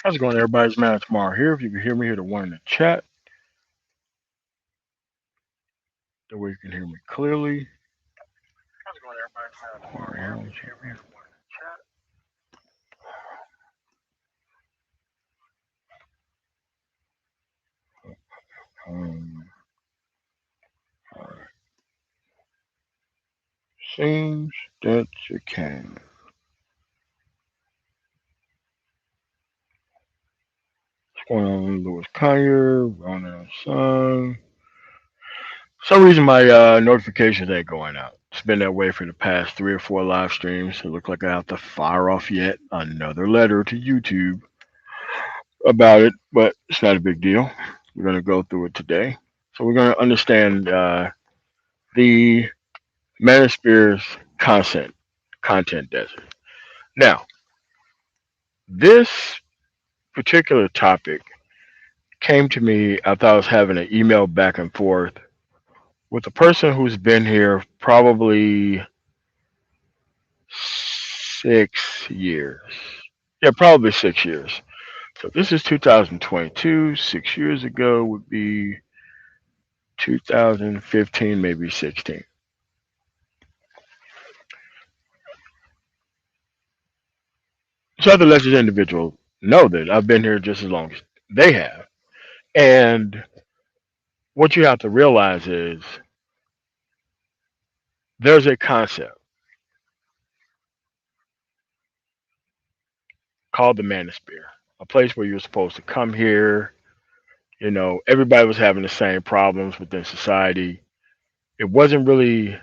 How's it going, everybody's man tomorrow here. If you can hear me, hit a one in the chat. That way you can hear me clearly. Um, Seems that you can. What's going on, Louis Collier, Ronan Sun? For some reason, my notifications ain't going out. It's been that way for the past three or four live streams. It looks like I have to fire off yet another letter to YouTube about it, but it's not a big deal. We're going to go through it today. So we're going to understand the Manosphere's content desert. Now, this particular topic came to me after I was having an email back and forth with a person who's been here probably 6 years. Yeah, probably 6 years. So this is 2022. 6 years ago would be 2015, maybe 16. So to let this individual know that I've been here just as long as they have. And what you have to realize is there's a concept called the Manosphere, a place where you're supposed to come here. Everybody was having the same problems within society. It wasn't really,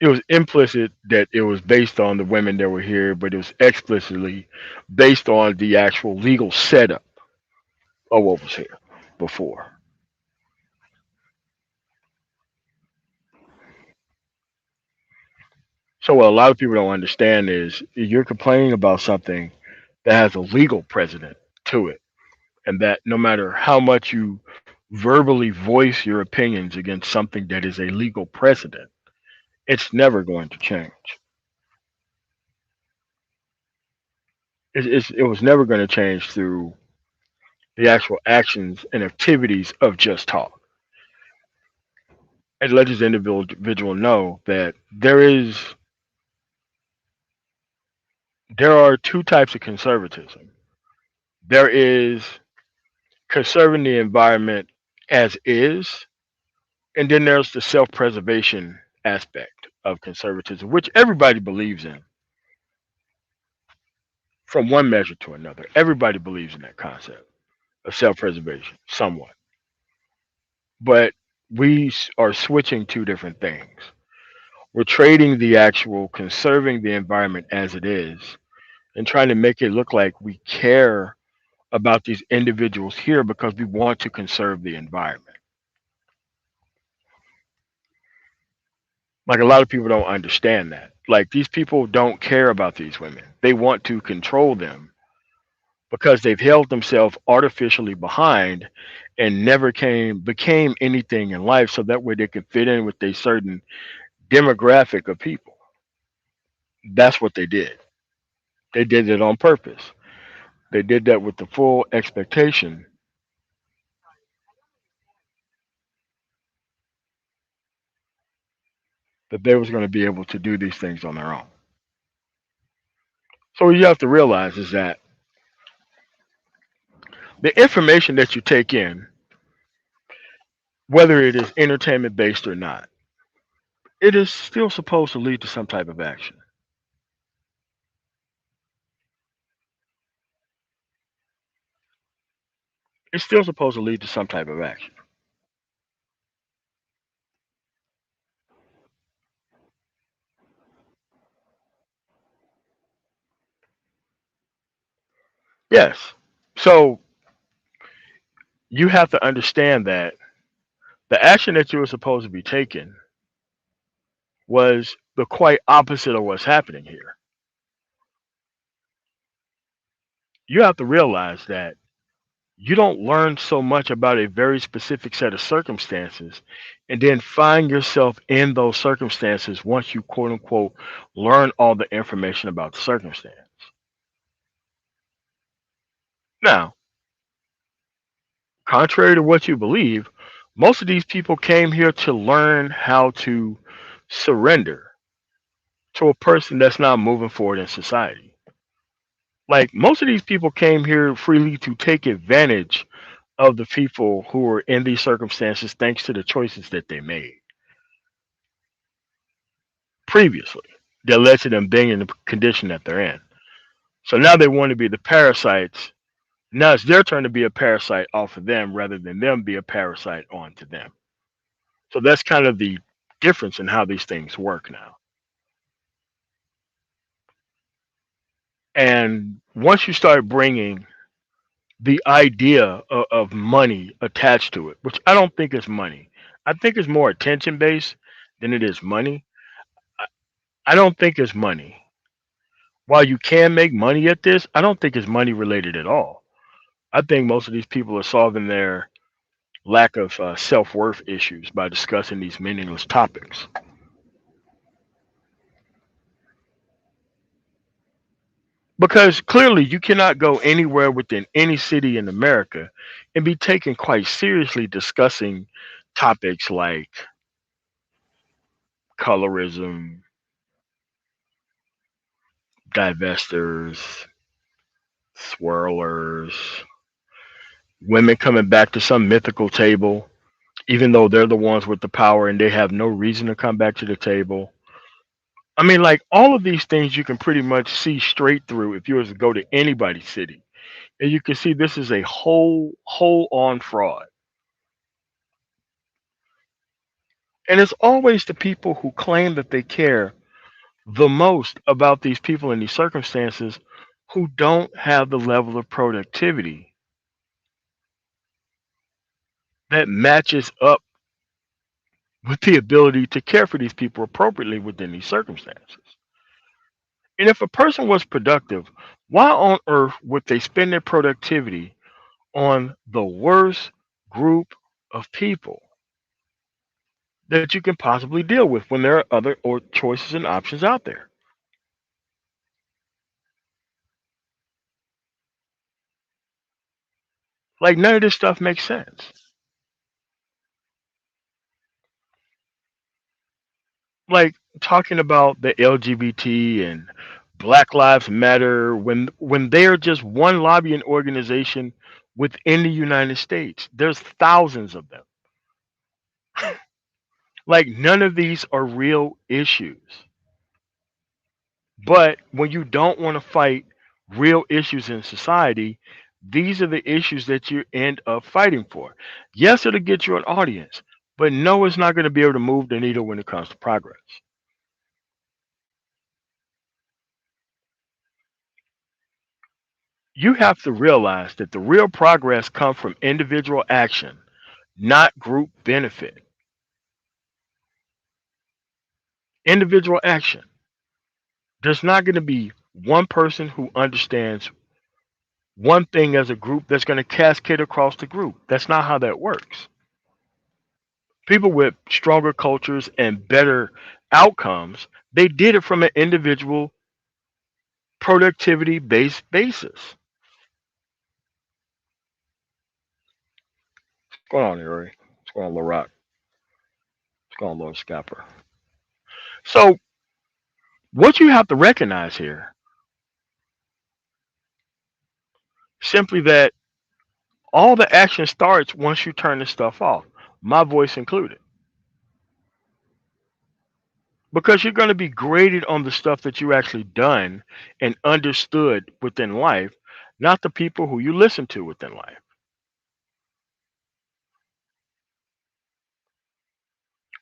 it was implicit that it was based on the women that were here, but it was explicitly based on the actual legal setup of what was here before. So what a lot of people don't understand is you're complaining about something that has a legal precedent to it, and that no matter how much you verbally voice your opinions against something that is a legal precedent, it's never going to change. It was never going to change through the actual actions and activities of just talk. And let this individual know that there are two types of conservatism. There is conserving the environment as is, and then there's the self-preservation aspect of conservatism, which everybody believes in from one measure to another. Everybody believes in that concept of self-preservation somewhat. But are switching two different things. We're trading the actual conserving the environment as it is and trying to make it look like we care about these individuals here because we want to conserve the environment. Like a lot of people don't understand that. Like these people don't care about these women. They want to control them because they've held themselves artificially behind and never became anything in life so that way they could fit in with a certain demographic of people. That's what they did. They did it on purpose. They did that with the full expectation that they was going to be able to do these things on their own. So what you have to realize is that the information that you take in, whether it is entertainment based or not, it is still supposed to lead to some type of action. It's still supposed to lead to some type of action. Yes. So you have to understand that the action that you were supposed to be taking was the quite opposite of what's happening here. You have to realize that you don't learn so much about a very specific set of circumstances and then find yourself in those circumstances once you quote unquote learn all the information about the circumstance. Now, contrary to what you believe, most of these people came here to learn how to surrender to a person that's not moving forward in society. Like most of these people came here freely to take advantage of the people who were in these circumstances thanks to the choices that they made previously that led to them being in the condition that they're in. So now they want to be the parasites. Now it's their turn to be a parasite off of them rather than them be a parasite onto them. So that's kind of the difference in how these things work now. And once you start bringing the idea of money attached to it, which I don't think is money, I think it's more attention based than it is money. I, I don't think it's money. While you can make money at this, I don't think it's money related at all. I think most of these people are solving their lack of self worth issues by discussing these meaningless topics. Because clearly, you cannot go anywhere within any city in America and be taken quite seriously discussing topics like colorism, divestors, swirlers, women coming back to some mythical table, even though they're the ones with the power and they have no reason to come back to the table. I mean, like all of these things you can pretty much see straight through if you was to go to anybody's city. And you can see this is a whole on fraud. And it's always the people who claim that they care the most about these people in these circumstances who don't have the level of productivity that matches up with the ability to care for these people appropriately within these circumstances. And if a person was productive, why on earth would they spend their productivity on the worst group of people that you can possibly deal with when there are other or choices and options out there? Like none of this stuff makes sense. Like talking about the LGBT and Black Lives Matter when they're just one lobbying organization within the United States. There's thousands of them. Like none of these are real issues. But when you don't want to fight real issues in society, these are the issues that you end up fighting for. Yes, it'll get you an audience, but no, it's not going to be able to move the needle when it comes to progress. You have to realize that the real progress comes from individual action, not group benefit. Individual action. There's not going to be one person who understands one thing as a group that's going to cascade across the group. That's not how that works. People with stronger cultures and better outcomes, they did it from an individual productivity based basis. What's going on, Yuri? What's going on, Larock? What's going on, Lord Scapper? So, what you have to recognize here, simply that all the action starts once you turn this stuff off, my voice included. Because you're going to be graded on the stuff that you actually done and understood within life, not the people who you listen to within life.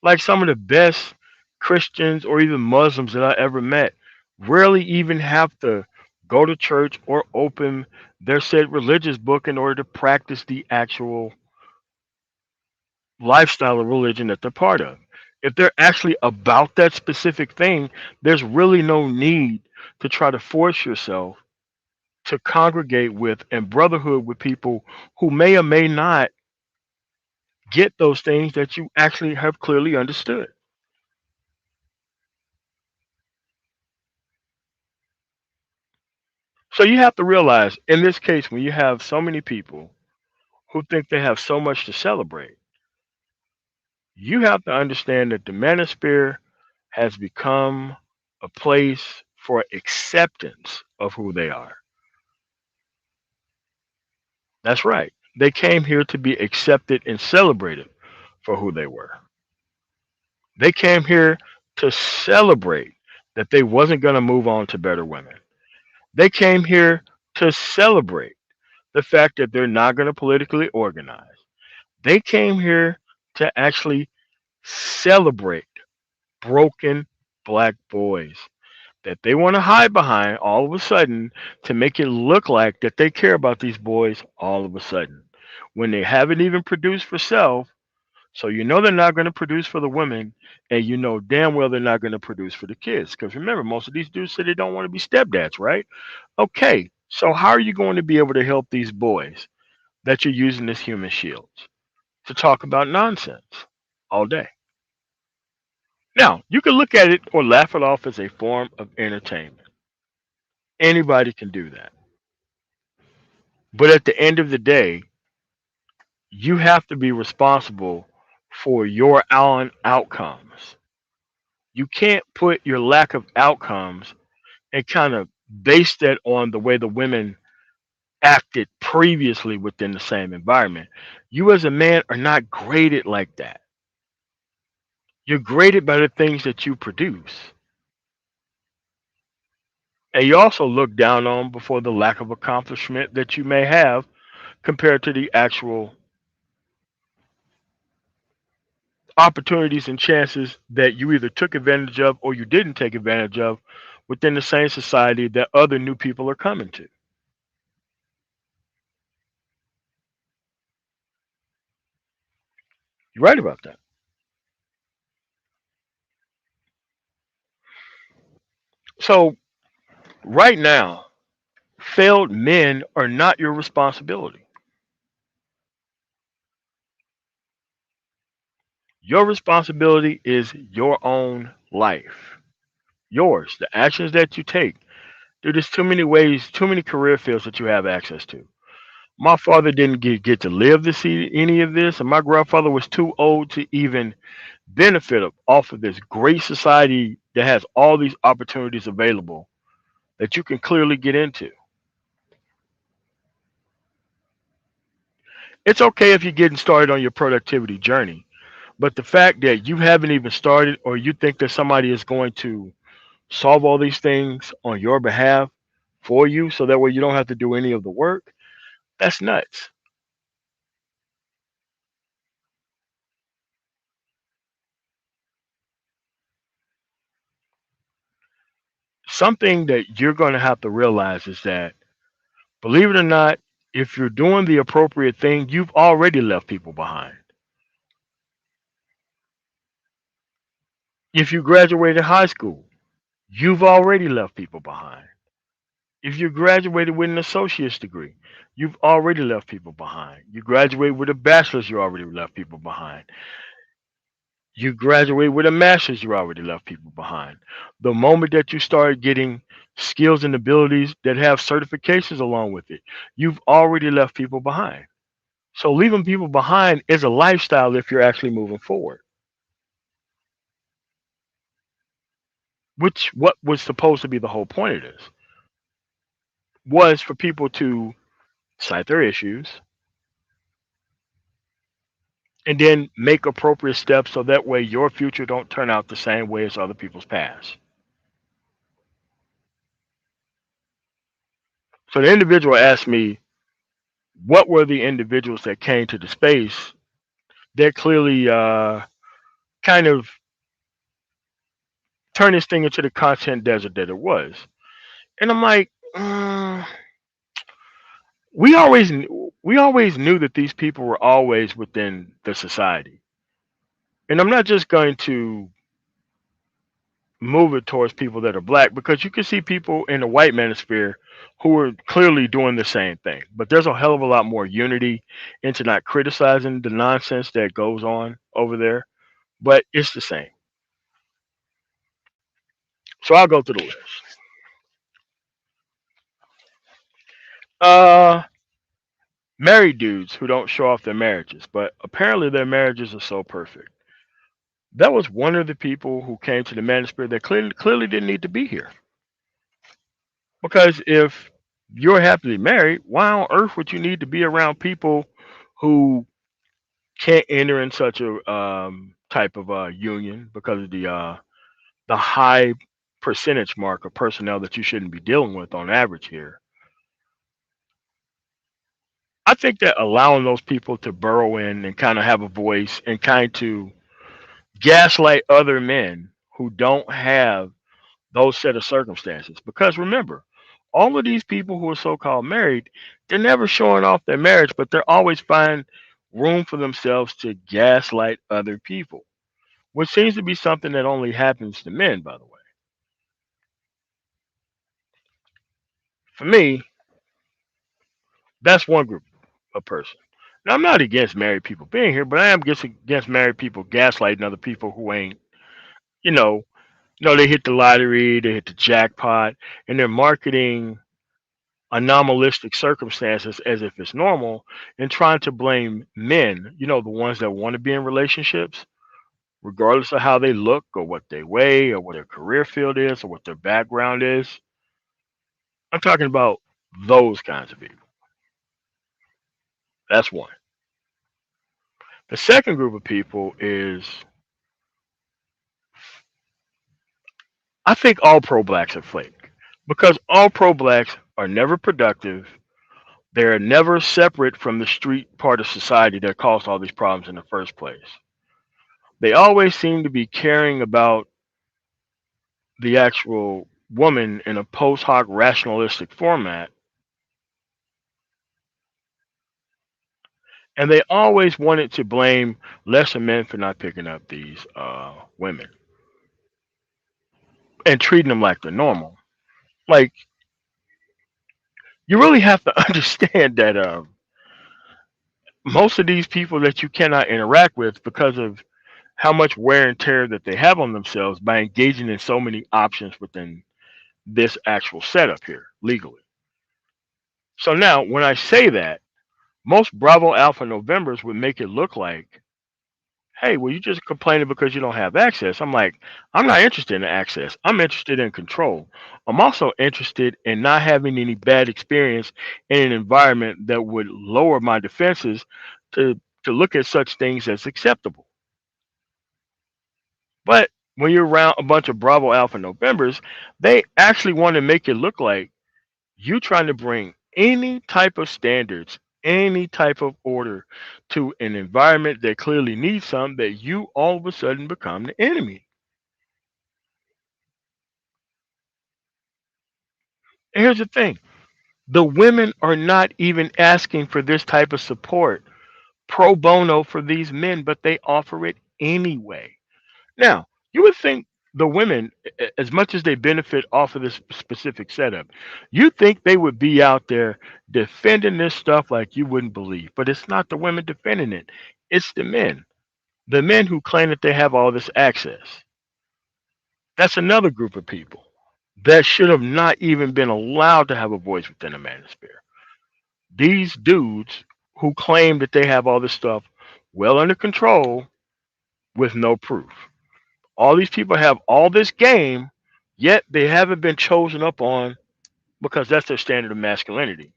Like some of the best Christians or even Muslims that I ever met rarely even have to go to church or open their said religious book in order to practice the actual lifestyle of religion that they're part of. If they're actually about that specific thing, there's really no need to try to force yourself to congregate with and brotherhood with people who may or may not get those things that you actually have clearly understood. So you have to realize in this case, when you have so many people who think they have so much to celebrate, you have to understand that the manosphere has become a place for acceptance of who they are. That's right. They came here to be accepted and celebrated for who they were. They came here to celebrate that they wasn't going to move on to better women. They came here to celebrate the fact that they're not going to politically organize. They came here to actually celebrate broken black boys that they want to hide behind all of a sudden to make it look like that they care about these boys all of a sudden when they haven't even produced for self. So you know they're not going to produce for the women, and you know damn well they're not going to produce for the kids. Because remember, most of these dudes say they don't want to be stepdads, right? Okay, so how are you going to be able to help these boys that you're using as human shields to talk about nonsense all day? Now, you can look at it or laugh it off as a form of entertainment. Anybody can do that. But at the end of the day, you have to be responsible for your own outcomes. You can't put your lack of outcomes and kind of base that on the way the women acted previously within the same environment. You as a man are not graded like that. You're graded by the things that you produce. And you also look down on before the lack of accomplishment that you may have compared to the actual opportunities and chances that you either took advantage of or you didn't take advantage of within the same society that other new people are coming to. You're right about that. So, right now, failed men are not your responsibility. Your responsibility is your own life. Yours, the actions that you take. There's too many ways, too many career fields that you have access to. My father didn't get to live to see any of this, and my grandfather was too old to even benefit off of this great society that has all these opportunities available that you can clearly get into. It's okay if you're getting started on your productivity journey, but the fact that you haven't even started or you think that somebody is going to solve all these things on your behalf for you so that way you don't have to do any of the work, that's nuts. Something that you're going to have to realize is that, believe it or not, if you're doing the appropriate thing, you've already left people behind. If you graduated high school, you've already left people behind. If you graduated with an associate's degree, you've already left people behind. You graduate with a bachelor's, you already left people behind. You graduate with a master's, you already left people behind. The moment that you start getting skills and abilities that have certifications along with it, you've already left people behind. So leaving people behind is a lifestyle if you're actually moving forward, which what was supposed to be the whole point of this was for people to cite their issues and then make appropriate steps so that way your future don't turn out the same way as other people's past. So the individual asked me, what were the individuals that came to the space that clearly kind of turned this thing into the content desert that it was? And I'm like, we always knew that these people were always within the society. And I'm not just going to move it towards people that are black because you can see people in the white manosphere who are clearly doing the same thing. But there's a hell of a lot more unity into not criticizing the nonsense that goes on over there. But it's the same. So I'll go through the list. Uh, Married dudes who don't show off their marriages, but apparently their marriages are so perfect. That was one of the people who came to the manosphere that clearly didn't need to be here. Because if you're happily married, why on earth would you need to be around people who can't enter in such a type of union because of the high percentage mark of personnel that you shouldn't be dealing with on average here? I think that allowing those people to burrow in and kind of have a voice and kind to gaslight other men who don't have those set of circumstances. Because remember, all of these people who are so called married, they're never showing off their marriage, but they're always finding room for themselves to gaslight other people, which seems to be something that only happens to men, by the way. For me, that's one group of person. Now, I'm not against married people being here, but I am against married people gaslighting other people who ain't, you know, no, they hit the lottery, they hit the jackpot, and they're marketing anomalistic circumstances as if it's normal and trying to blame men, the ones that want to be in relationships, regardless of how they look or what they weigh or what their career field is or what their background is. I'm talking about those kinds of people. That's one. The second group of people is, I think all pro blacks are fake because all pro blacks are never productive. They're never separate from the street part of society that caused all these problems in the first place. They always seem to be caring about the actual woman in a post hoc rationalistic format, and they always wanted to blame lesser men for not picking up these women and treating them like they're normal. Like, you really have to understand that most of these people that you cannot interact with because of how much wear and tear that they have on themselves by engaging in so many options within this actual setup here legally. So now, when I say that, most Bravo Alpha Novembers would make it look like, hey, well, you just complaining because you don't have access. I'm like, I'm not interested in access. I'm interested in control. I'm also interested in not having any bad experience in an environment that would lower my defenses to look at such things as acceptable. But when you're around a bunch of Bravo Alpha Novembers, they actually want to make it look like you trying to bring any type of standards, any type of order to an environment that clearly needs some, that you all of a sudden become the enemy. And here's the thing, the women are not even asking for this type of support pro bono for these men, but they offer it anyway. Now, you would think the women, as much as they benefit off of this specific setup, you think they would be out there defending this stuff like you wouldn't believe. But it's not the women defending it, it's the men. The men who claim that they have all this access. That's another group of people that should have not even been allowed to have a voice within the manosphere. These dudes who claim that they have all this stuff well under control with no proof. All these people have all this game, yet they haven't been chosen up on because that's their standard of masculinity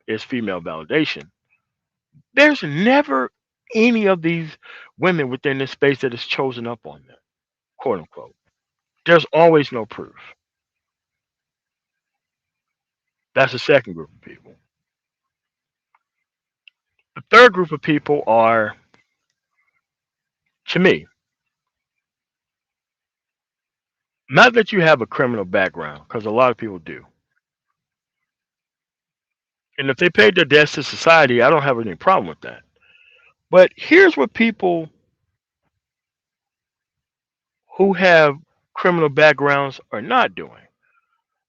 is female validation. There's never any of these women within this space that is chosen up on them, quote unquote. There's always no proof. That's the second group of people. The third group of people are, to me, not that you have a criminal background, because a lot of people do. And if they paid their debts to society, I don't have any problem with that. But here's what people who have criminal backgrounds are not doing.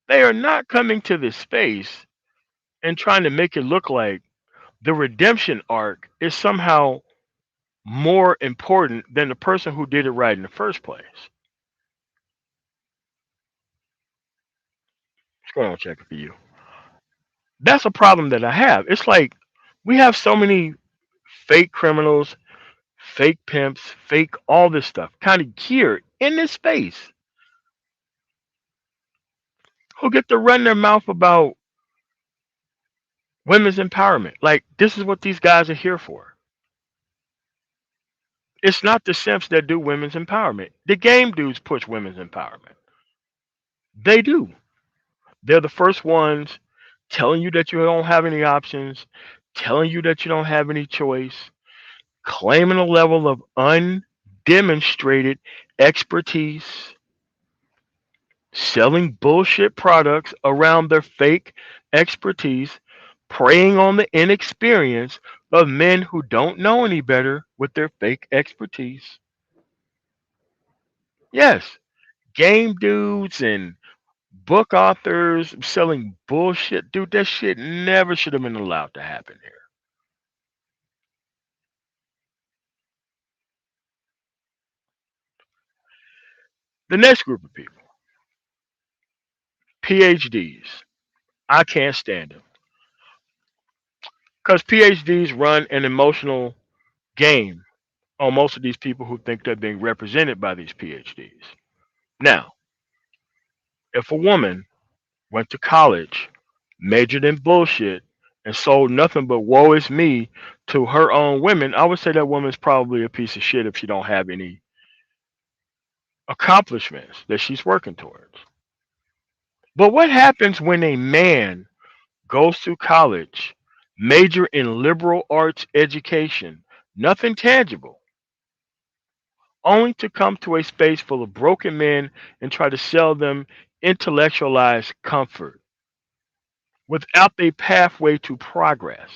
They are not coming to this space and trying to make it look like the redemption arc is somehow more important than the person who did it right in the first place. What's going on, check for you? That's a problem that I have. It's like we have so many fake criminals, fake pimps, fake all this stuff kind of here in this space who get to run their mouth about women's empowerment. Like, this is what these guys are here for. It's not the simps that do women's empowerment. The game dudes push women's empowerment. They do. They're the first ones telling you that you don't have any options, telling you that you don't have any choice, claiming a level of undemonstrated expertise, selling bullshit products around their fake expertise, preying on the inexperience of men who don't know any better with their fake expertise. Yes, game dudes and book authors selling bullshit. Dude, that shit never should have been allowed to happen here. The next group of people, PhDs. I can't stand them because PhDs run an emotional game on most of these people who think they're being represented by these PhDs. Now, if a woman went to college, majored in bullshit, and sold nothing but woe is me to her own women, I would say that woman's probably a piece of shit if she don't have any accomplishments that she's working towards. But what happens when a man goes to college, major in liberal arts education, nothing tangible, only to come to a space full of broken men and try to sell them intellectualized comfort without a pathway to progress?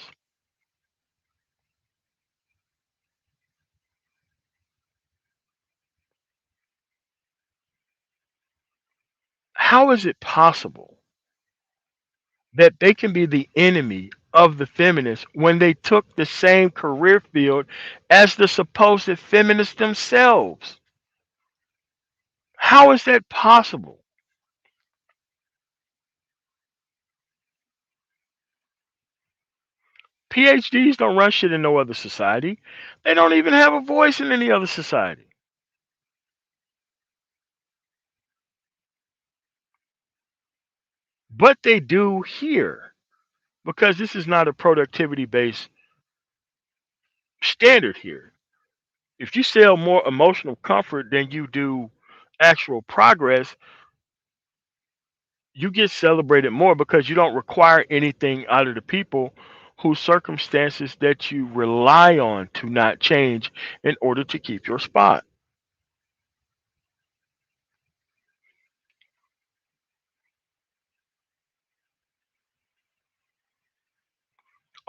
How is it possible that they can be the enemy of the feminists when they took the same career field as the supposed feminists themselves? How is that possible? PhDs don't run shit in no other society. They don't even have a voice in any other society. But they do here because this is not a productivity based standard here. If you sell more emotional comfort than you do actual progress, you get celebrated more because you don't require anything out of the people whose circumstances that you rely on to not change in order to keep your spot.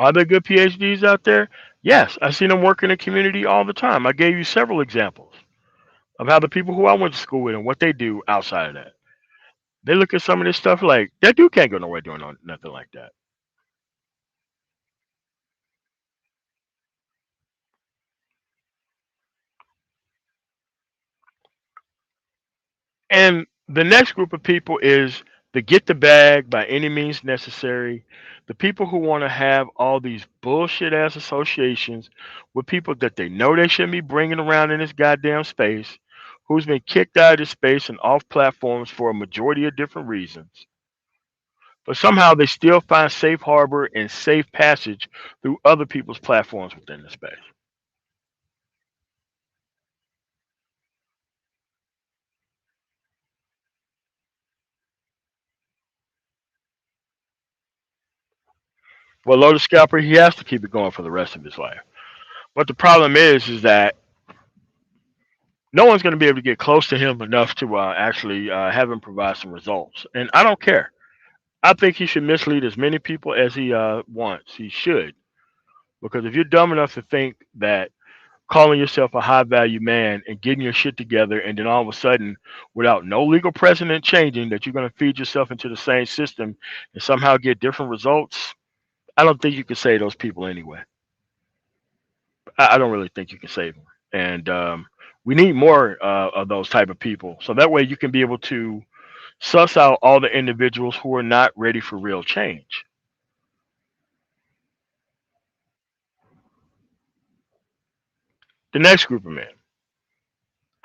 Are there good PhDs out there? Yes, I see them work in the community all the time. I gave you several examples of how the people who I went to school with and what they do outside of that. They look at some of this stuff like that dude can't go nowhere doing nothing like that. And the next group of people is the get the bag by any means necessary. The people who want to have all these bullshit ass associations with people that they know they shouldn't be bringing around in this goddamn space, who's been kicked out of this space and off platforms for a majority of different reasons. But somehow they still find safe harbor and safe passage through other people's platforms within the space. Well, Lotus Scalper, he has to keep it going for the rest of his life. But the problem is that no one's going to be able to get close to him enough to actually have him provide some results. And I don't care. I think he should mislead as many people as he wants. He should, because if you're dumb enough to think that calling yourself a high value man and getting your shit together, and then all of a sudden, without no legal precedent changing, that you're going to feed yourself into the same system and somehow get different results. I don't think you can save those people anyway. I don't really think you can save them, and we need more of those type of people, so that way you can be able to suss out all the individuals who are not ready for real change. The next group of men,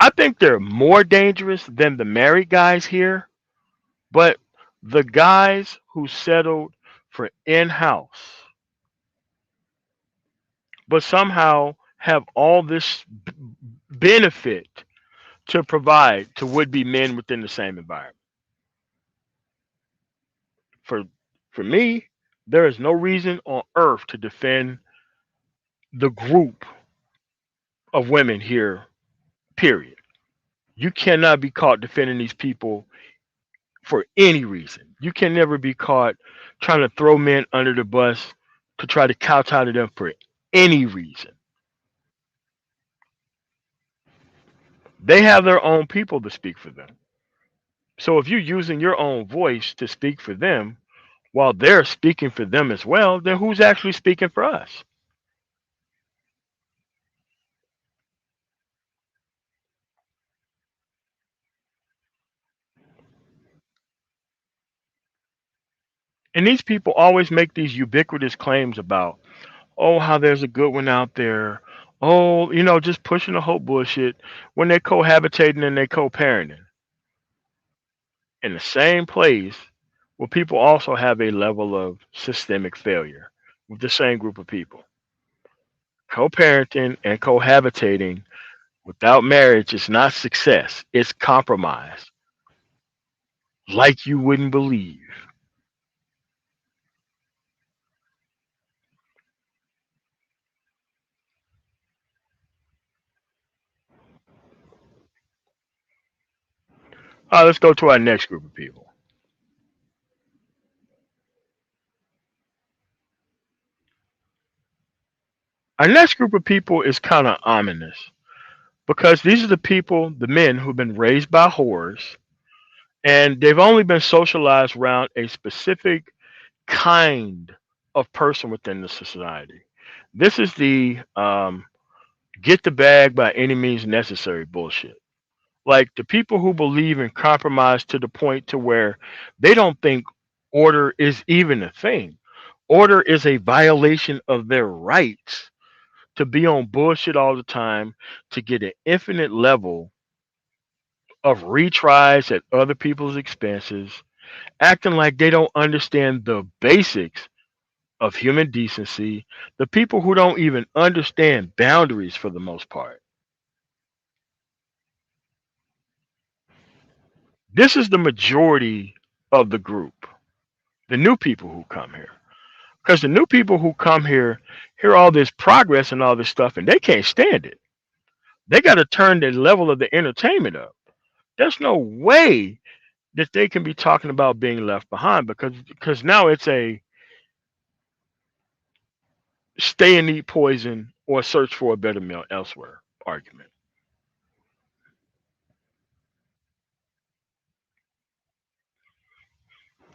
I think they're more dangerous than the married guys here, but the guys who settled for in house, but somehow have all this benefit to provide to would be men within the same environment. For for me, there is no reason on earth to defend the group of women here, period. You cannot be caught defending these people for any reason. You can never be caught trying to throw men under the bus to try to kowtow to them for any reason. They have their own people to speak for them. So if you're using your own voice to speak for them while they're speaking for them as well, then who's actually speaking for us? And these people always make these ubiquitous claims about, oh, how there's a good one out there. Oh, just pushing the whole bullshit when they're cohabitating and they're co-parenting in the same place where people also have a level of systemic failure with the same group of people. Co-parenting and cohabitating without marriage is not success. It's compromise, like you wouldn't believe. All right, let's go to our next group of people. Our next group of people is kind of ominous because these are the people, the men who've been raised by whores, and they've only been socialized around a specific kind of person within the society. This is the get the bag by any means necessary bullshit. Like the people who believe in compromise to the point to where they don't think order is even a thing. Order is a violation of their rights to be on bullshit all the time, to get an infinite level of retries at other people's expenses, acting like they don't understand the basics of human decency, the people who don't even understand boundaries for the most part. This is the majority of the group, the new people who come here. Because the new people who come here hear all this progress and all this stuff and they can't stand it. They got to turn the level of the entertainment up. There's no way that they can be talking about being left behind because now it's a stay and eat poison or search for a better meal elsewhere argument.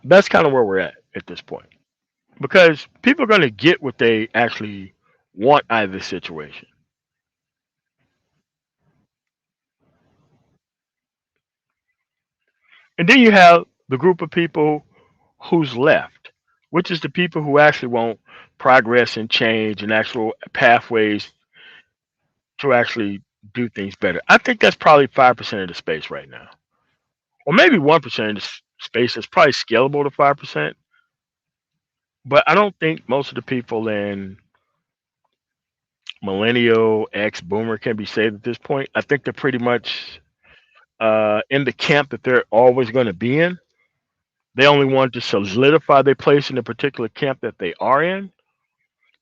That's kind of where we're at this point because people are going to get what they actually want out of this situation. And then you have the group of people who's left, which is the people who actually want progress and change and actual pathways to actually do things better. I think that's probably 5% of the space right now, or maybe 1% of the space is probably scalable to 5%. But I don't think most of the people in millennial X boomer can be saved at this point. I think they're pretty much in the camp that they're always going to be in. They only want to solidify their place in the particular camp that they are in.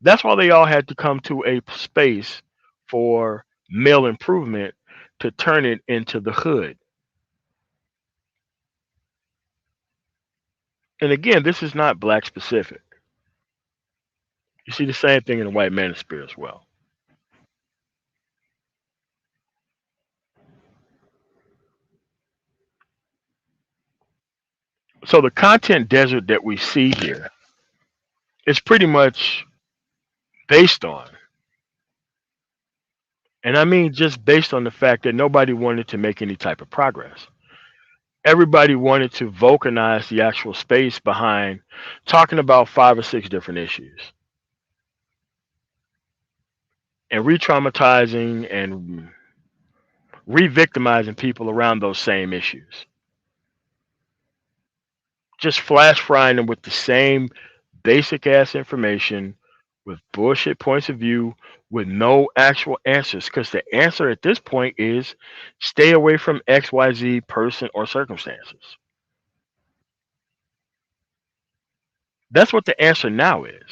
That's why they all had to come to a space for male improvement to turn it into the hood. And again, this is not black specific. You see the same thing in the white manosphere as well. So the content desert that we see here is pretty much based on, and I mean just based on the fact that nobody wanted to make any type of progress. Everybody wanted to vulcanize the actual space behind talking about five or six different issues and re traumatizing and re victimizing people around those same issues. Just flash frying them with the same basic ass information with bullshit points of view with no actual answers. Because the answer at this point is stay away from XYZ person or circumstances. That's what the answer now is.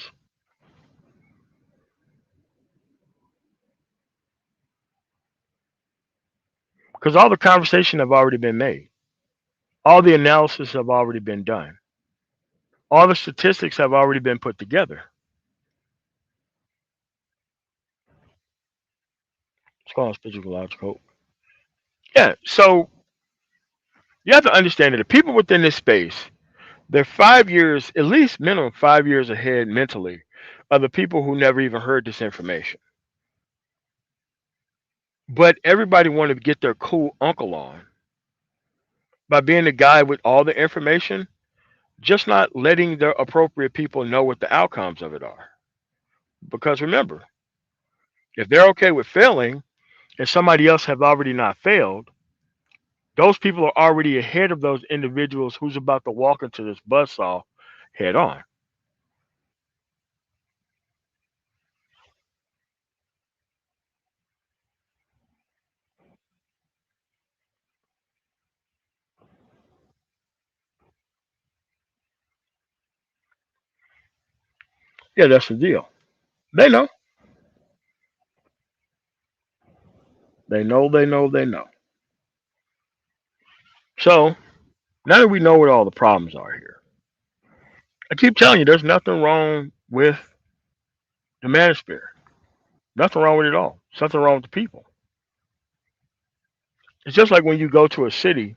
Because all the conversation have already been made. All the analysis have already been done. All the statistics have already been put together. It's called physiological. Yeah. So you have to understand that the people within this space, they're 5 years, at least minimum 5 years ahead mentally of the people who never even heard this information. But everybody wanted to get their cool uncle on by being the guy with all the information, just not letting the appropriate people know what the outcomes of it are. Because remember, if they're okay with failing and somebody else have already not failed, those people are already ahead of those individuals who's about to walk into this buzzsaw head on. Yeah, that's the deal. They know. They know, they know, they know. So now that we know what all the problems are here, I keep telling you there's nothing wrong with the manosphere. Nothing wrong with it all. Something wrong with the people. It's just like when you go to a city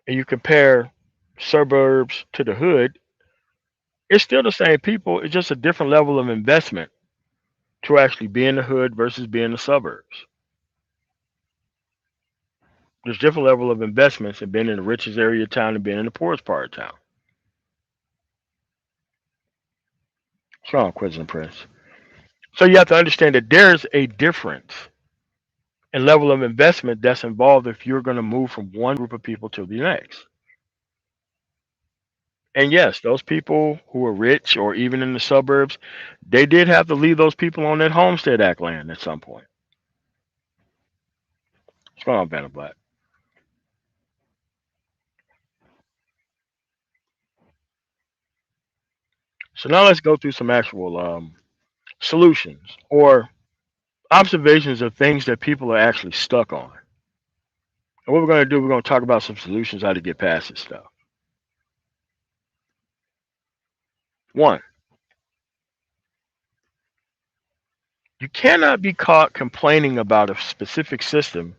and you compare suburbs to the hood, it's still the same people. It's just a different level of investment to actually be in the hood versus being in the suburbs. There's different level of investments in being in the richest area of town and being in the poorest part of town. Strong, Quiz and Prince. So you have to understand that there's a difference in level of investment that's involved if you're going to move from one group of people to the next. And yes, those people who are rich or even in the suburbs, they did have to leave those people on that Homestead Act land at some point. What's going on, Vanna Black? So now let's go through some actual solutions or observations of things that people are actually stuck on. And what we're going to do, we're going to talk about some solutions how to get past this stuff. One, you cannot be caught complaining about a specific system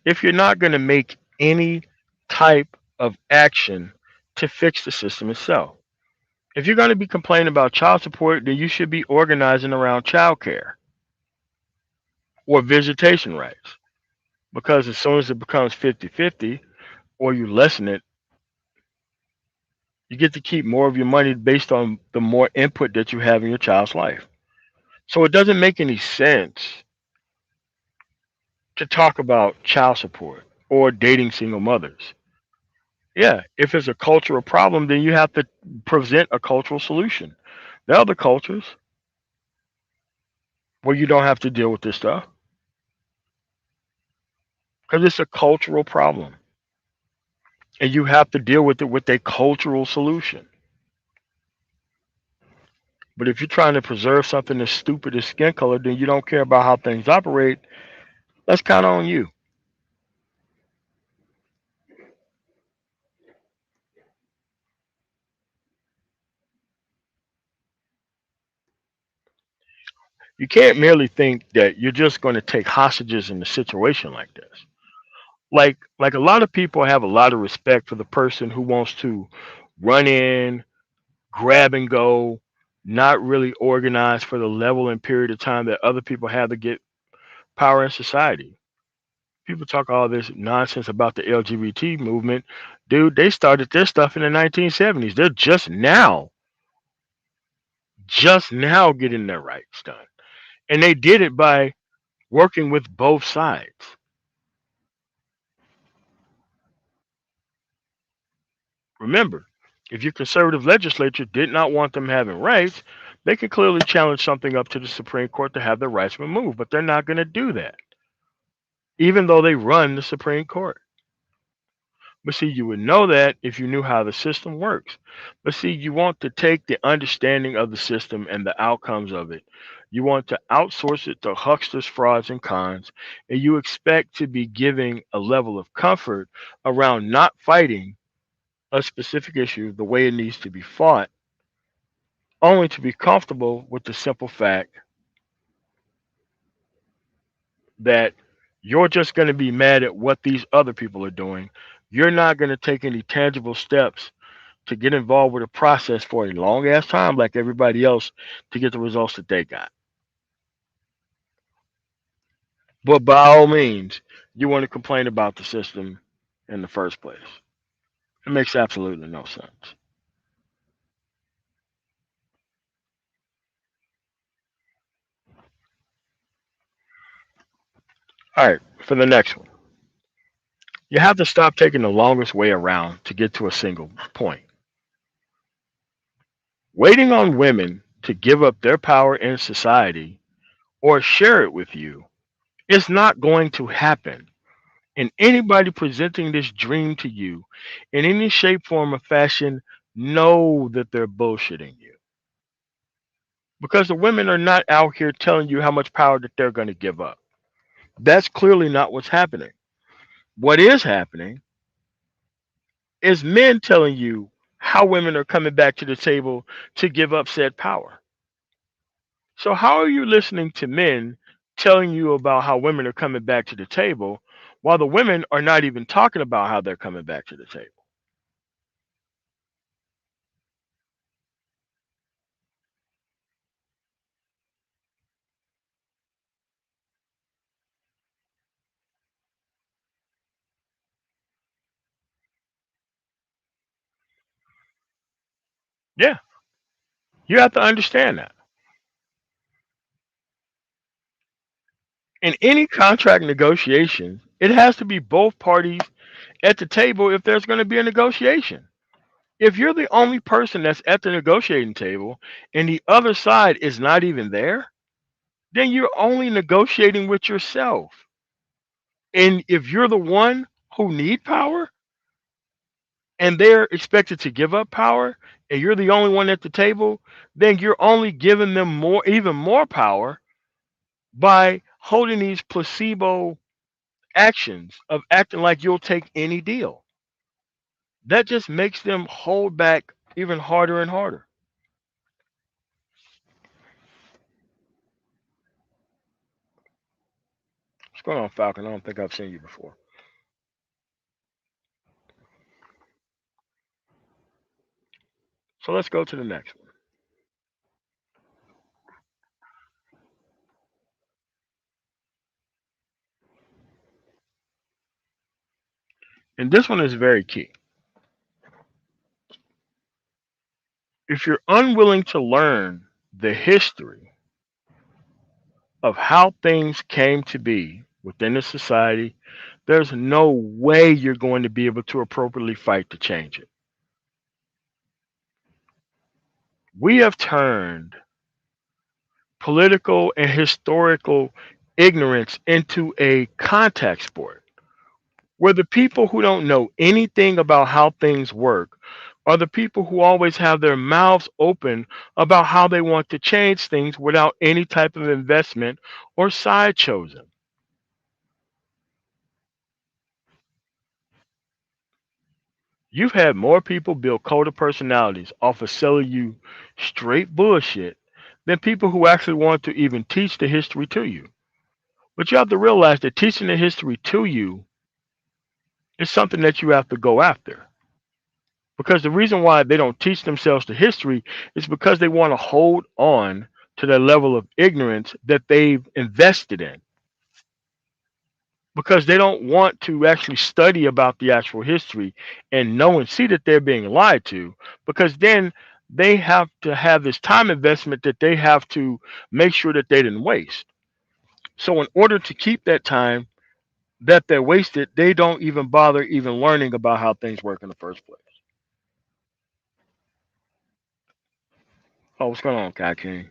if you're not going to make any type of action to fix the system itself. If you're going to be complaining about child support, then you should be organizing around child care or visitation rights. Because as soon as it becomes 50-50, or you lessen it, you get to keep more of your money based on the more input that you have in your child's life. So it doesn't make any sense to talk about child support or dating single mothers. Yeah, if it's a cultural problem, then you have to present a cultural solution. There are other cultures where you don't have to deal with this stuff because it's a cultural problem and you have to deal with it with a cultural solution. But if you're trying to preserve something as stupid as skin color, then you don't care about how things operate. That's kind of on you. You can't merely think that you're just going to take hostages in a situation like this. Like a lot of people have a lot of respect for the person who wants to run in, grab and go, not really organized for the level and period of time that other people have to get power in society. People talk all this nonsense about the LGBT movement. Dude, they started this stuff in the 1970s. They're just now getting their rights done. And they did it by working with both sides. Remember, if your conservative legislature did not want them having rights, they could clearly challenge something up to the Supreme Court to have their rights removed, but they're not going to do that, even though they run the Supreme Court. But see, you would know that if you knew how the system works. But see, you want to take the understanding of the system and the outcomes of it. You want to outsource it to hucksters, frauds, and cons, and you expect to be giving a level of comfort around not fighting a specific issue the way it needs to be fought, only to be comfortable with the simple fact that you're just going to be mad at what these other people are doing. You're not going to take any tangible steps to get involved with a process for a long ass time like everybody else to get the results that they got. But by all means, you want to complain about the system in the first place. It makes absolutely no sense. All right, for the next one, you have to stop taking the longest way around to get to a single point. Waiting on women to give up their power in society or share it with you is not going to happen. And anybody presenting this dream to you in any shape, form, or fashion know that they're bullshitting you. Because the women are not out here telling you how much power that they're going to give up. That's clearly not what's happening. What is happening is men telling you how women are coming back to the table to give up said power. So, how are you listening to men telling you about how women are coming back to the table while the women are not even talking about how they're coming back to the table? Yeah, you have to understand that. In any contract negotiation, it has to be both parties at the table if there's going to be a negotiation. If you're the only person that's at the negotiating table and the other side is not even there, then you're only negotiating with yourself. And if you're the one who need power and they're expected to give up power and you're the only one at the table, then you're only giving them more even more power by holding these placebo actions of acting like you'll take any deal. That just makes them hold back even harder and harder. What's going on, Falcon? I don't think I've seen you before. So let's go to the next one. And this one is very key. If you're unwilling to learn the history of how things came to be within the society, there's no way you're going to be able to appropriately fight to change it. We have turned political and historical ignorance into a contact sport where the people who don't know anything about how things work are the people who always have their mouths open about how they want to change things without any type of investment or side chosen. You've had more people build cult of personalities off of selling you straight bullshit than people who actually want to even teach the history to you. But you have to realize that teaching the history to you is something that you have to go after. Because the reason why they don't teach themselves the history is because they want to hold on to the level of ignorance that they've invested in. Because they don't want to actually study about the actual history and know and see that they're being lied to. Because then they have to have this time investment that they have to make sure that they didn't waste. So, in order to keep that time that they're wasted, they don't even bother even learning about how things work in the first place. Oh, what's going on, Kai King?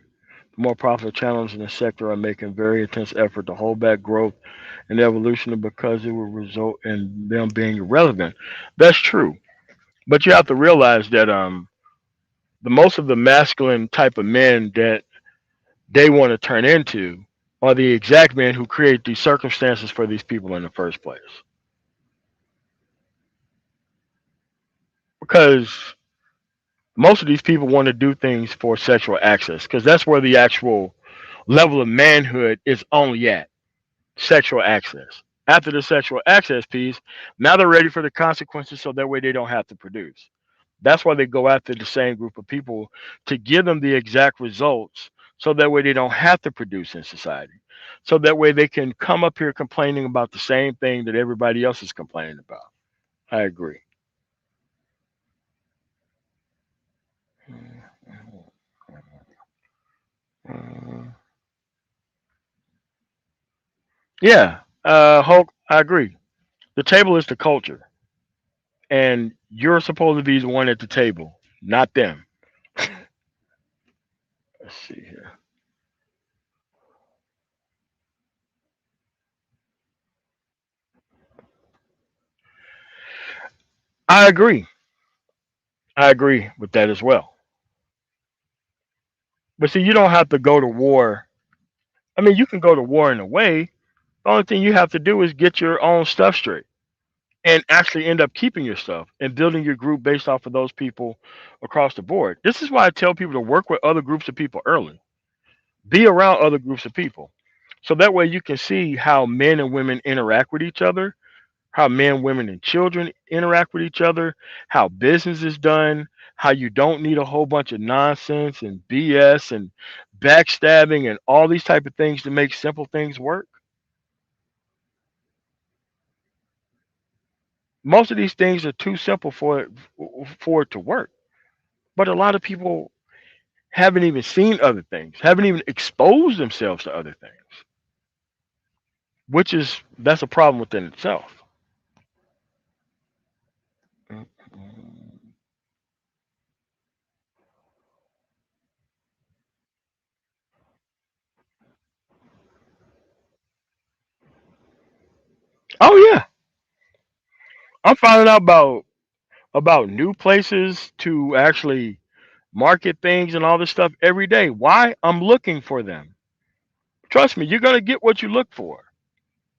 The more profitable channels in the sector are making very intense effort to hold back growth and evolution because it will result in them being irrelevant. That's true. But you have to realize that the most of the masculine type of men that they want to turn into are the exact men who create these circumstances for these people in the first place. Because most of these people want to do things for sexual access because that's where the actual level of manhood is only at sexual access. After the sexual access piece, now they're ready for the consequences so that way they don't have to produce. That's why they go after the same group of people to give them the exact results so that way they don't have to produce in society. So that way they can come up here complaining about the same thing that everybody else is complaining about. I agree. Yeah, Hulk, I agree. The table is the culture, and you're supposed to be the one at the table, not them. Let's see here. I agree. I agree with that as well. But see, you don't have to go to war. I mean, you can go to war in a way. The only thing you have to do is get your own stuff straight and actually end up keeping your stuff and building your group based off of those people across the board. This is why I tell people to work with other groups of people early. Be around other groups of people. So that way you can see how men and women interact with each other, how men, women, and children interact with each other, how business is done, how you don't need a whole bunch of nonsense and BS and backstabbing and all these type of things to make simple things work. Most of these things are too simple for it to work. But a lot of people haven't even seen other things, haven't even exposed themselves to other things, which is that's a problem within itself. Mm, mm. Oh yeah, I'm finding out about new places to actually market things and all this stuff every day. Why? I'm looking for them. Trust me, you're gonna get what you look for,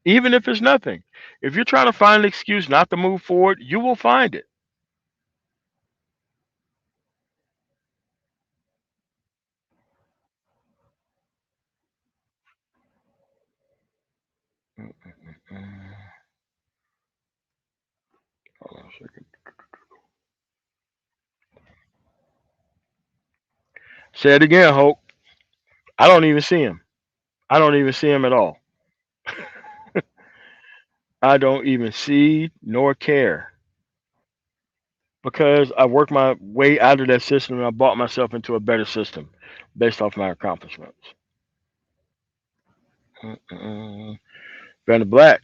even if it's nothing. If you're trying to find an excuse not to move forward, you will find it. Mm, mm, mm. Hold on a second. Say it again, Hope. I don't even see him. I don't even see him at all. I don't even see nor care because I worked my way out of that system and I bought myself into a better system based off my accomplishments. Mm-mm. Brandon Black,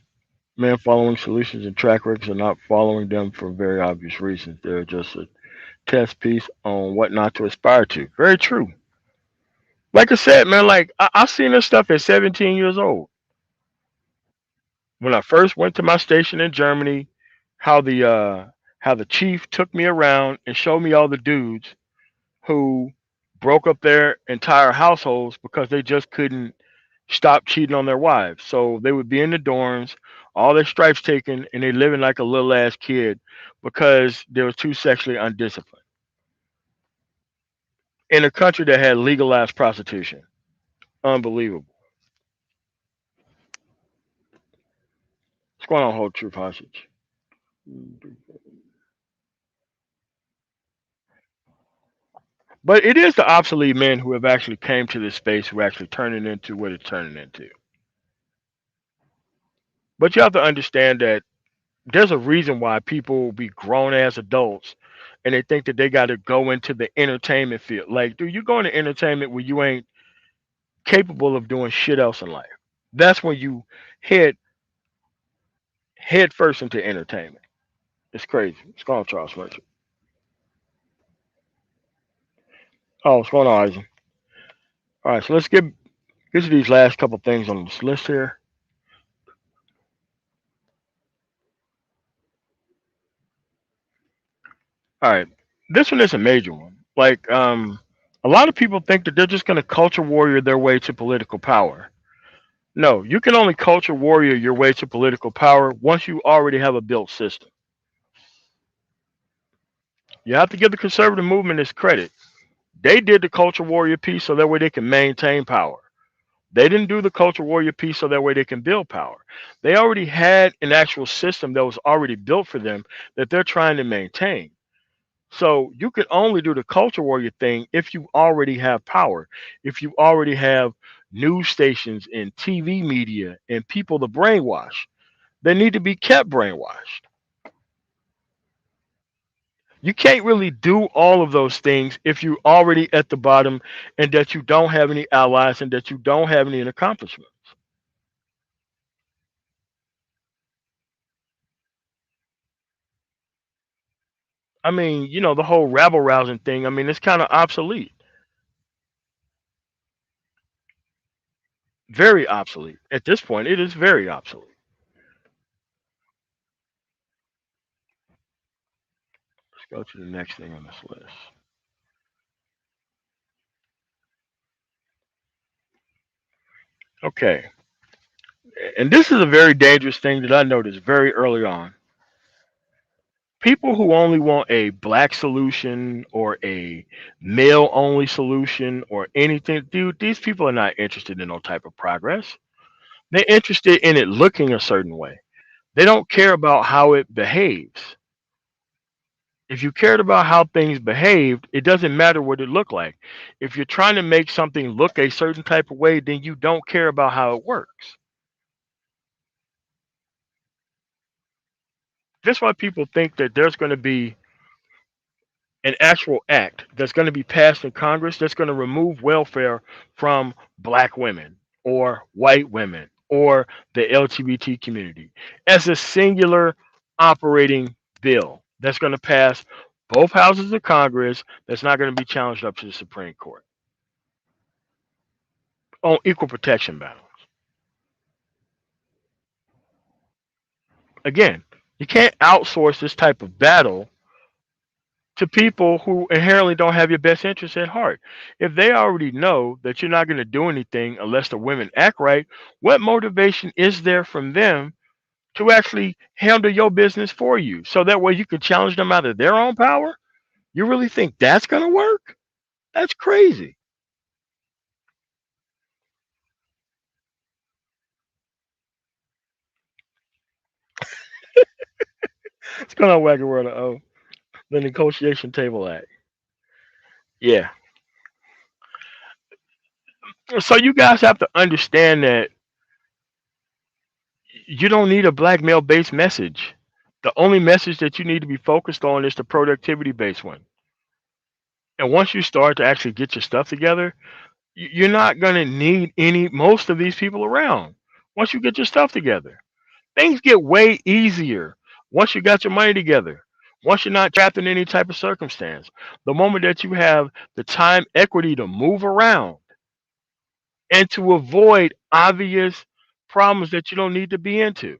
men following solutions and track records are not following them for very obvious reasons. They're just a test piece on what not to aspire to. Very true. Like I said, man, like I seen this stuff at 17 years old. When I first went to my station in Germany, how the chief took me around and showed me all the dudes who broke up their entire households because they just couldn't stop cheating on their wives. So they would be in the dorms, all their stripes taken, and they living like a little ass kid because they were too sexually undisciplined in a country that had legalized prostitution. Unbelievable. What's going on, whole truth hostage? But it is the obsolete men who have actually came to this space who actually turn it into what it's turning into. But you have to understand that there's a reason why people be grown as adults and they think that they got to go into the entertainment field. Like, dude, you go into entertainment when you ain't capable of doing shit else in life. That's when you head head first into entertainment. It's crazy. What's going on, Charles Merchant? Oh, what's going on, Eisen? All right, so let's get to these last couple things on this list here. All right, this one is a major one. Like, a lot of people think that they're just going to culture warrior their way to political power. No, you can only culture warrior your way to political power once you already have a built system. You have to give the conservative movement its credit. They did the culture warrior piece so that way they can maintain power. They didn't do the culture warrior piece so that way they can build power. They already had an actual system that was already built for them that they're trying to maintain. So you can only do the culture warrior thing if you already have power, if you already have news stations and TV media and people to brainwash. They need to be kept brainwashed. You can't really do all of those things if you're already at the bottom and that you don't have any allies and that you don't have any accomplishments. I mean, the whole rabble rousing thing, I mean, it's kind of obsolete. Very obsolete. At this point, it is very obsolete. Let's go to the next thing on this list. Okay. And this is a very dangerous thing that I noticed very early on. People who only want a black solution or a male only solution or anything, dude, these people are not interested in no type of progress. They're interested in it looking a certain way. They don't care about how it behaves. If you cared about how things behaved, it doesn't matter what it looked like. If you're trying to make something look a certain type of way, then you don't care about how it works. That's why people think that there's going to be an actual act that's going to be passed in Congress that's going to remove welfare from black women or white women or the LGBT community as a singular operating bill that's going to pass both houses of Congress that's not going to be challenged up to the Supreme Court on equal protection balance. Again, you can't outsource this type of battle to people who inherently don't have your best interests at heart. If they already know that you're not going to do anything unless the women act right, what motivation is there from them to actually handle your business for you so that way you can challenge them out of their own power? You really think that's going to work? That's crazy. It's going on Wagon World of O. The Negotiation Table Act. Yeah. So you guys have to understand that you don't need a blackmail based message. The only message that you need to be focused on is the productivity based one. And once you start to actually get your stuff together, you're not going to need most of these people around. Once you get your stuff together, things get way easier. Once you got your money together, once you're not trapped in any type of circumstance, the moment that you have the time equity to move around and to avoid obvious problems that you don't need to be into,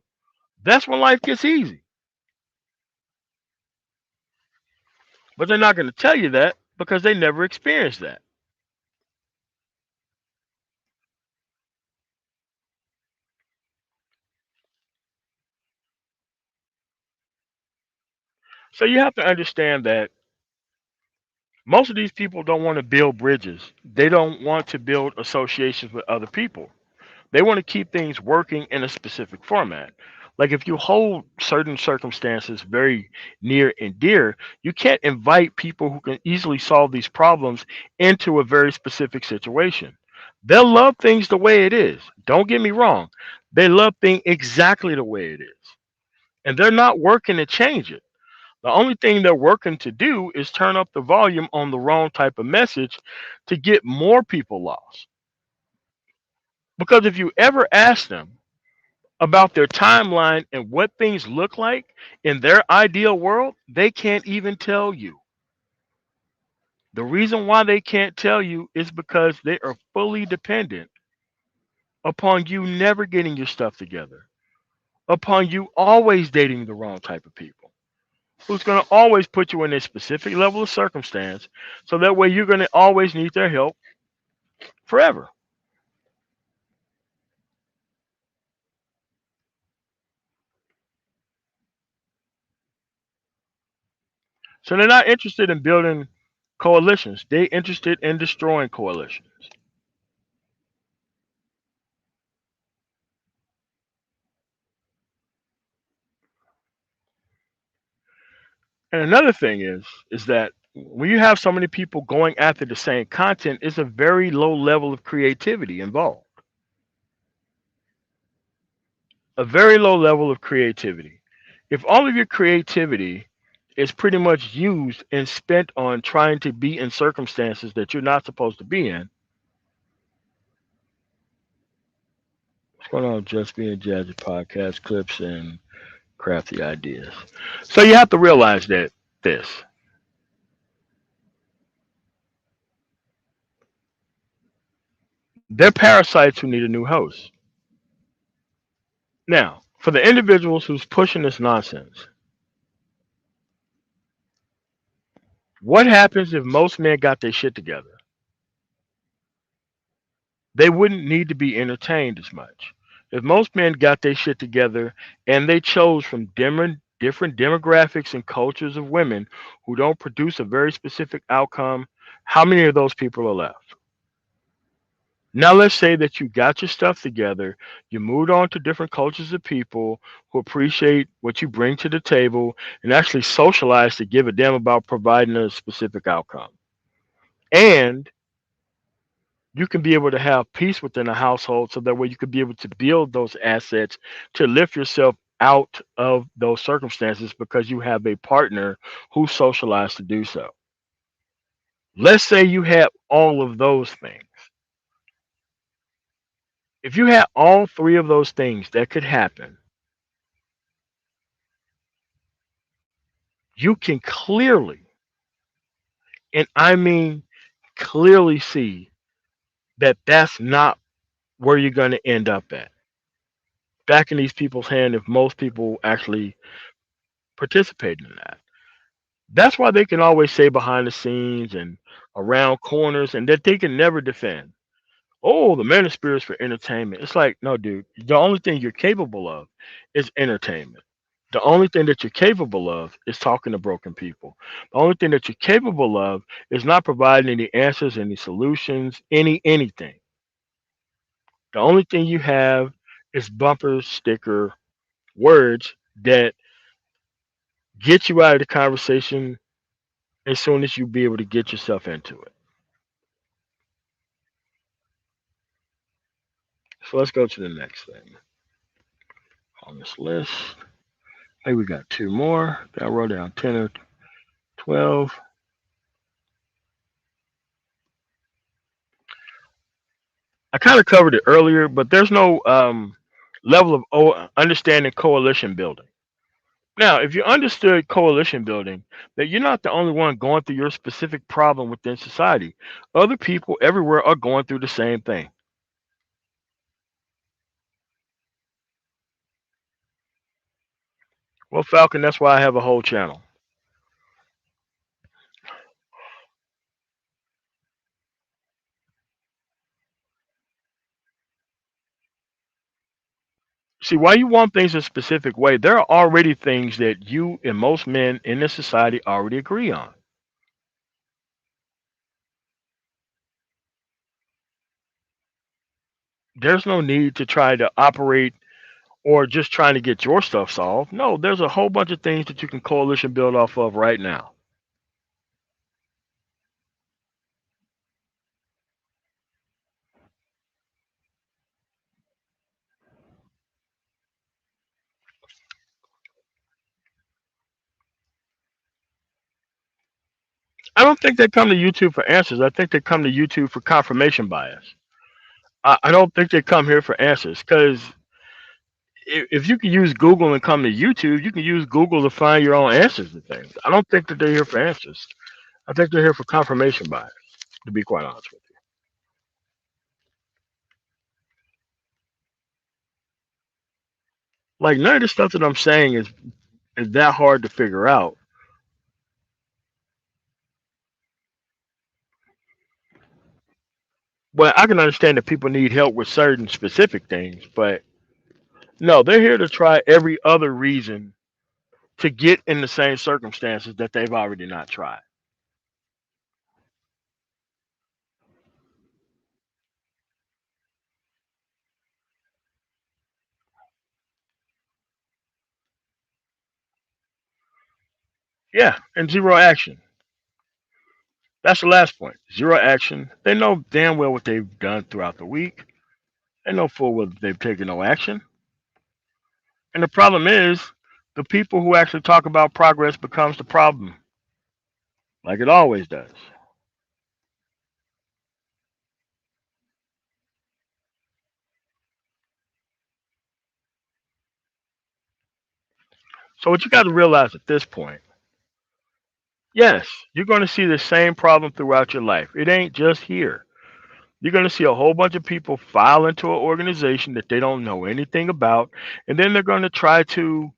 that's when life gets easy. But they're not going to tell you that because they never experienced that. So you have to understand that most of these people don't want to build bridges. They don't want to build associations with other people. They want to keep things working in a specific format. Like if you hold certain circumstances very near and dear, you can't invite people who can easily solve these problems into a very specific situation. They'll love things the way it is. Don't get me wrong. They love things exactly the way it is. And they're not working to change it. The only thing they're working to do is turn up the volume on the wrong type of message to get more people lost. Because if you ever ask them about their timeline and what things look like in their ideal world, they can't even tell you. The reason why they can't tell you is because they are fully dependent upon you never getting your stuff together, upon you always dating the wrong type of people, who's going to always put you in a specific level of circumstance, so that way you're going to always need their help forever. So they're not interested in building coalitions. They're interested in destroying coalitions. And another thing is that when you have so many people going after the same content, it's a very low level of creativity involved. A very low level of creativity. If all of your creativity is pretty much used and spent on trying to be in circumstances that you're not supposed to be in, what's going on, Just Being Jazzy podcast clips and crafty ideas. So you have to realize that this, they're parasites who need a new host. Now, for the individuals who's pushing this nonsense, what happens if most men got their shit together? They wouldn't need to be entertained as much. If most men got their shit together and they chose from different demographics and cultures of women who don't produce a very specific outcome, how many of those people are left? Now, let's say that you got your stuff together, you moved on to different cultures of people who appreciate what you bring to the table and actually socialize to give a damn about providing a specific outcome. And you can be able to have peace within a household so that way you can be able to build those assets to lift yourself out of those circumstances because you have a partner who socialized to do so. Let's say you had all of those things. If you had all three of those things that could happen, you can clearly, and I mean clearly, see that that's not where you're going to end up at. Back in these people's hand if most people actually participate in that. That's why they can always say behind the scenes and around corners and that they can never defend. Oh, the Manosphere is for entertainment. It's like, no, dude, the only thing you're capable of is entertainment. The only thing that you're capable of is talking to broken people. The only thing that you're capable of is not providing any answers, any solutions, anything. The only thing you have is bumper sticker words that get you out of the conversation as soon as you be able to get yourself into it. So let's go to the next thing on this list. Hey, we got two more. I wrote down 10 or 12. I kind of covered it earlier, but there's no level of understanding coalition building. Now, if you understood coalition building, that you're not the only one going through your specific problem within society. Other people everywhere are going through the same thing. Well, Falcon, that's why I have a whole channel. See, why you want things a specific way, there are already things that you and most men in this society already agree on. There's no need to try to operate or just trying to get your stuff solved. No, there's a whole bunch of things that you can coalition build off of right now. I don't think they come to YouTube for answers. I think they come to YouTube for confirmation bias. I don't think they come here for answers because if you can use Google and come to YouTube, you can use Google to find your own answers to things. I don't think that they're here for answers. I think they're here for confirmation bias, to be quite honest with you. Like none of the stuff that I'm saying is that hard to figure out. But I can understand that people need help with certain specific things, but no, they're here to try every other reason to get in the same circumstances that they've already not tried. Yeah, and zero action. That's the last point. Zero action. They know damn well what they've done throughout the week. They know full well that they've taken no action. And the problem is, the people who actually talk about progress becomes the problem, like it always does. So what you got to realize at this point, yes, you're going to see the same problem throughout your life. It ain't just here. You're going to see a whole bunch of people file into an organization that they don't know anything about, and then they're going to try to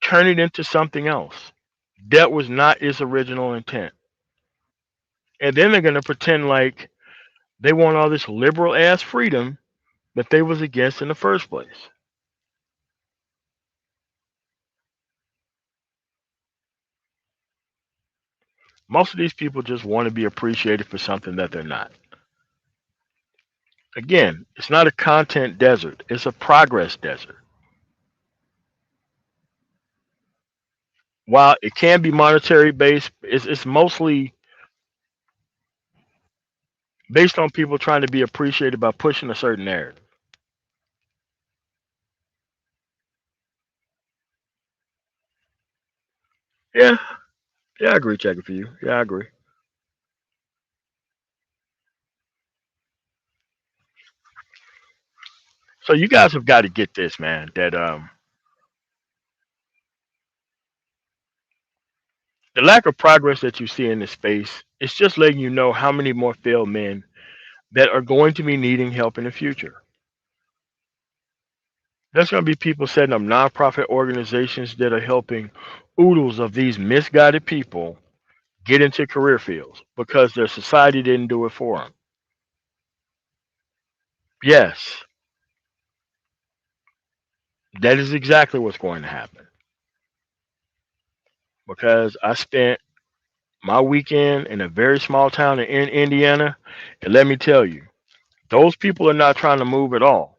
turn it into something else that was not its original intent. And then they're going to pretend like they want all this liberal ass freedom that they was against in the first place. Most of these people just want to be appreciated for something that they're not. Again, it's not a content desert, it's a progress desert. While it can be monetary based, it's mostly based on people trying to be appreciated by pushing a certain narrative. Yeah, yeah, I agree, checking for you. Yeah, I agree. So you guys have got to get this, man. That the lack of progress that you see in this space, it's just letting you know how many more failed men that are going to be needing help in the future. There's going to be people setting up nonprofit organizations that are helping oodles of these misguided people get into career fields because their society didn't do it for them. Yes, that is exactly what's going to happen. Because I spent my weekend in a very small town in Indiana, and let me tell you, those people are not trying to move at all.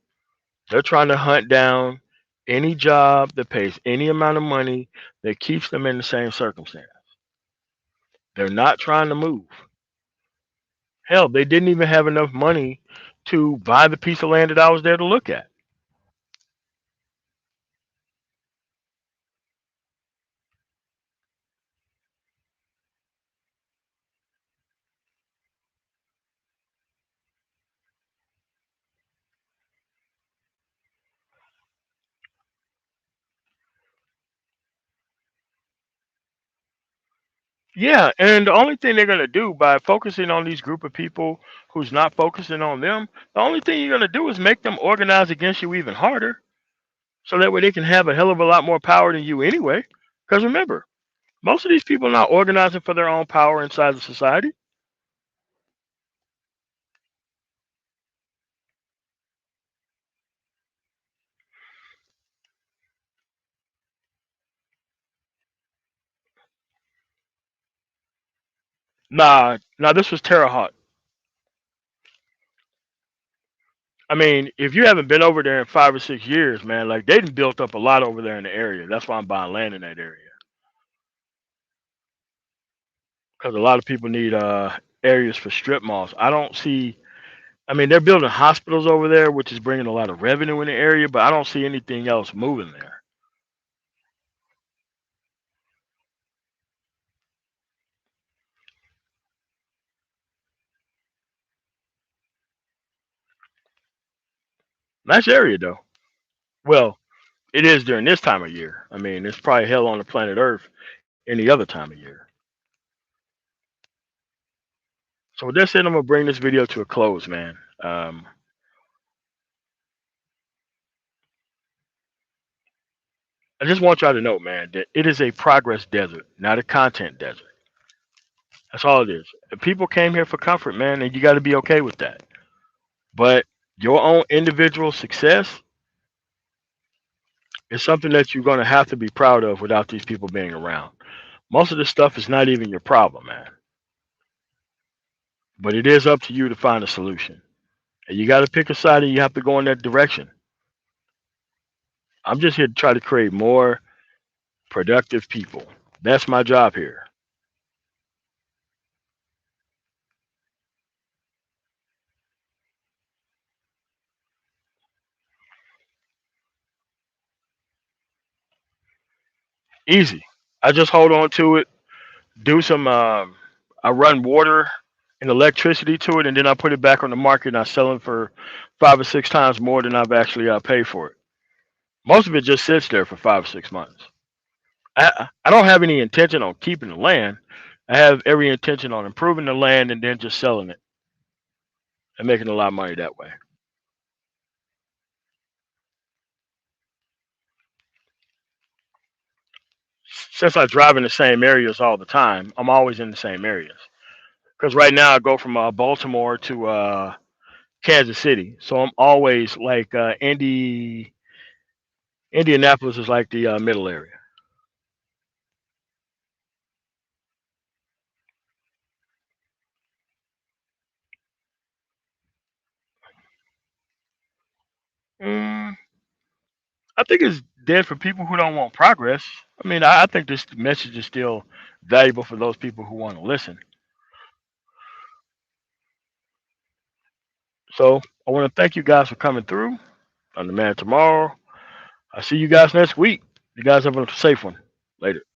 They're trying to hunt down any job that pays any amount of money that keeps them in the same circumstance. They're not trying to move. Hell, they didn't even have enough money to buy the piece of land that I was there to look at. Yeah, and the only thing they're gonna do by focusing on these group of people who's not focusing on them, the only thing you're gonna do is make them organize against you even harder, so that way they can have a hell of a lot more power than you anyway. Because remember, most of these people are not organizing for their own power inside the society. Nah, nah, this was Terre Haute. I mean, if you haven't been over there in 5 or 6 years, man, like they done built up a lot over there in the area. That's why I'm buying land in that area because a lot of people need areas for strip malls. I don't see. I mean, they're building hospitals over there, which is bringing a lot of revenue in the area, but I don't see anything else moving there. Nice area though. Well, it is during this time of year. I mean, it's probably hell on the planet Earth any other time of year. So with that said, I'm gonna bring this video to a close, man. I just want y'all to know, man, that it is a progress desert, not a content desert. That's all it is. And people came here for comfort, man, and you got to be okay with that. But your own individual success is something that you're going to have to be proud of without these people being around. Most of this stuff is not even your problem, man. But it is up to you to find a solution. And you got to pick a side and you have to go in that direction. I'm just here to try to create more productive people. That's my job here. Easy. I just hold on to it, do some, I run water and electricity to it, and then I put it back on the market and I sell it for 5 or 6 times more than I've actually paid for it. Most of it just sits there for 5 or 6 months. I don't have any intention on keeping the land. I have every intention on improving the land and then just selling it and making a lot of money that way. Since I drive in the same areas all the time, I'm always in the same areas. Because right now I go from Baltimore to Kansas City, so I'm always like Indianapolis is like the middle area. Mm, I think it's dead for people who don't want progress. I mean, I think this message is still valuable for those people who want to listen. So I want to thank you guys for coming through on the man tomorrow. I'll see you guys next week. You guys have a safe one. Later.